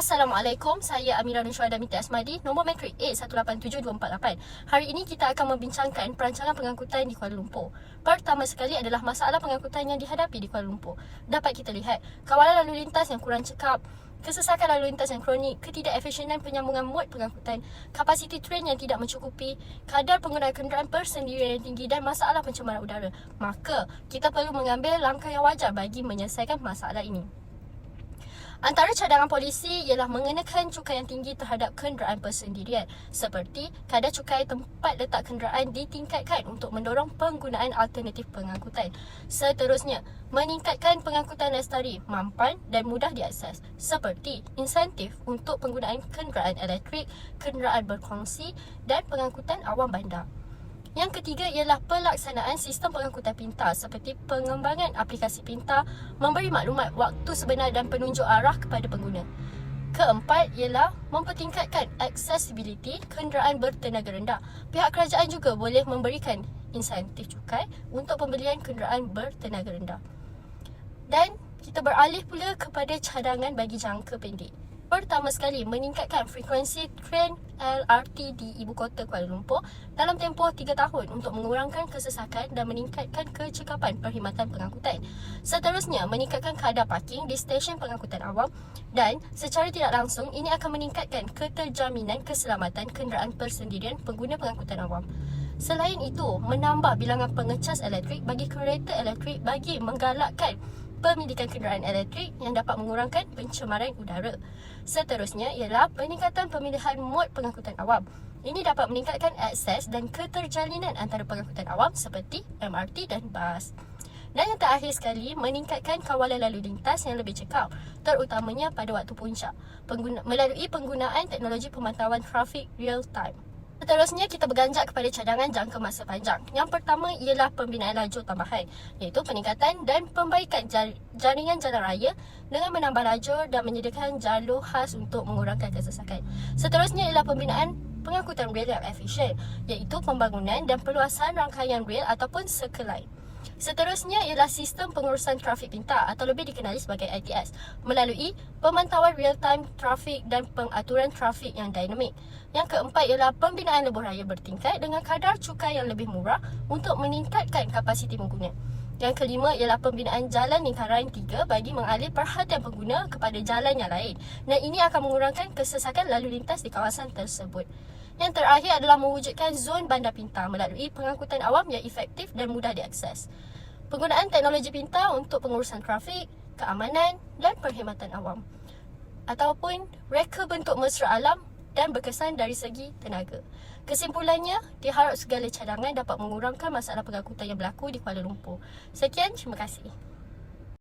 Assalamualaikum, saya Amira Nushuada Binti Asmadi, nombor matrik A187248. Hari ini kita akan membincangkan perancangan pengangkutan di Kuala Lumpur. Pertama sekali adalah masalah pengangkutan yang dihadapi di Kuala Lumpur. Dapat kita lihat, kawalan lalu lintas yang kurang cekap, kesesakan lalu lintas yang kronik, ketidakefisienan penyambungan mod pengangkutan, kapasiti tren yang tidak mencukupi, kadar penggunaan kenderaan persendirian yang tinggi dan masalah pencemaran udara. Maka, kita perlu mengambil langkah yang wajar bagi menyelesaikan masalah ini. Antara cadangan polisi ialah mengenakan cukai yang tinggi terhadap kenderaan persendirian, seperti kadar cukai tempat letak kenderaan ditingkatkan untuk mendorong penggunaan alternatif pengangkutan. Seterusnya, meningkatkan pengangkutan lestari, mampan dan mudah diakses, seperti insentif untuk penggunaan kenderaan elektrik, kenderaan berkongsi dan pengangkutan awam bandar. Yang ketiga ialah pelaksanaan sistem pengangkutan pintar seperti pengembangan aplikasi pintar, memberi maklumat waktu sebenar dan penunjuk arah kepada pengguna. Keempat ialah mempertingkatkan accessibility kenderaan bertenaga rendah. Pihak kerajaan juga boleh memberikan insentif cukai untuk pembelian kenderaan bertenaga rendah. Dan kita beralih pula kepada cadangan bagi jangka pendek. Pertama sekali, meningkatkan frekuensi tren LRT di Ibu Kota Kuala Lumpur dalam tempoh 3 tahun untuk mengurangkan kesesakan dan meningkatkan kecekapan perkhidmatan pengangkutan. Seterusnya, meningkatkan kadar parking di stesen pengangkutan awam dan secara tidak langsung ini akan meningkatkan keterjaminan keselamatan kenderaan persendirian pengguna pengangkutan awam. Selain itu, menambah bilangan pengecas elektrik bagi kereta elektrik bagi menggalakkan pemilikan kenderaan elektrik yang dapat mengurangkan pencemaran udara. Seterusnya ialah peningkatan pemilihan mod pengangkutan awam. Ini dapat meningkatkan akses dan keterjalinan antara pengangkutan awam seperti MRT dan bas. Dan yang terakhir sekali, meningkatkan kawalan lalu lintas yang lebih cekap, terutamanya pada waktu puncak, melalui penggunaan teknologi pemantauan trafik real time. Seterusnya, kita berganjak kepada cadangan jangka masa panjang. Yang pertama ialah pembinaan lajur tambahan, iaitu peningkatan dan pembaikan jaringan jalan raya dengan menambah lajur dan menyediakan jalur khas untuk mengurangkan kesesakan. Seterusnya ialah pembinaan pengangkutan rel yang efisien, iaitu pembangunan dan perluasan rangkaian rel ataupun circle line. Seterusnya ialah sistem pengurusan trafik pintar atau lebih dikenali sebagai ITS melalui pemantauan real-time trafik dan pengaturan trafik yang dinamik. Yang keempat ialah pembinaan lebuh raya bertingkat dengan kadar cukai yang lebih murah untuk meningkatkan kapasiti pengguna. Yang kelima ialah pembinaan jalan lingkaran 3 bagi mengalih perhatian pengguna kepada jalan yang lain, dan ini akan mengurangkan kesesakan lalu lintas di kawasan tersebut. Yang terakhir adalah mewujudkan zon bandar pintar melalui pengangkutan awam yang efektif dan mudah diakses. Penggunaan teknologi pintar untuk pengurusan trafik, keamanan dan perkhidmatan awam. Ataupun reka bentuk mesra alam dan berkesan dari segi tenaga. Kesimpulannya, diharap segala cadangan dapat mengurangkan masalah pengangkutan yang berlaku di Kuala Lumpur. Sekian, terima kasih.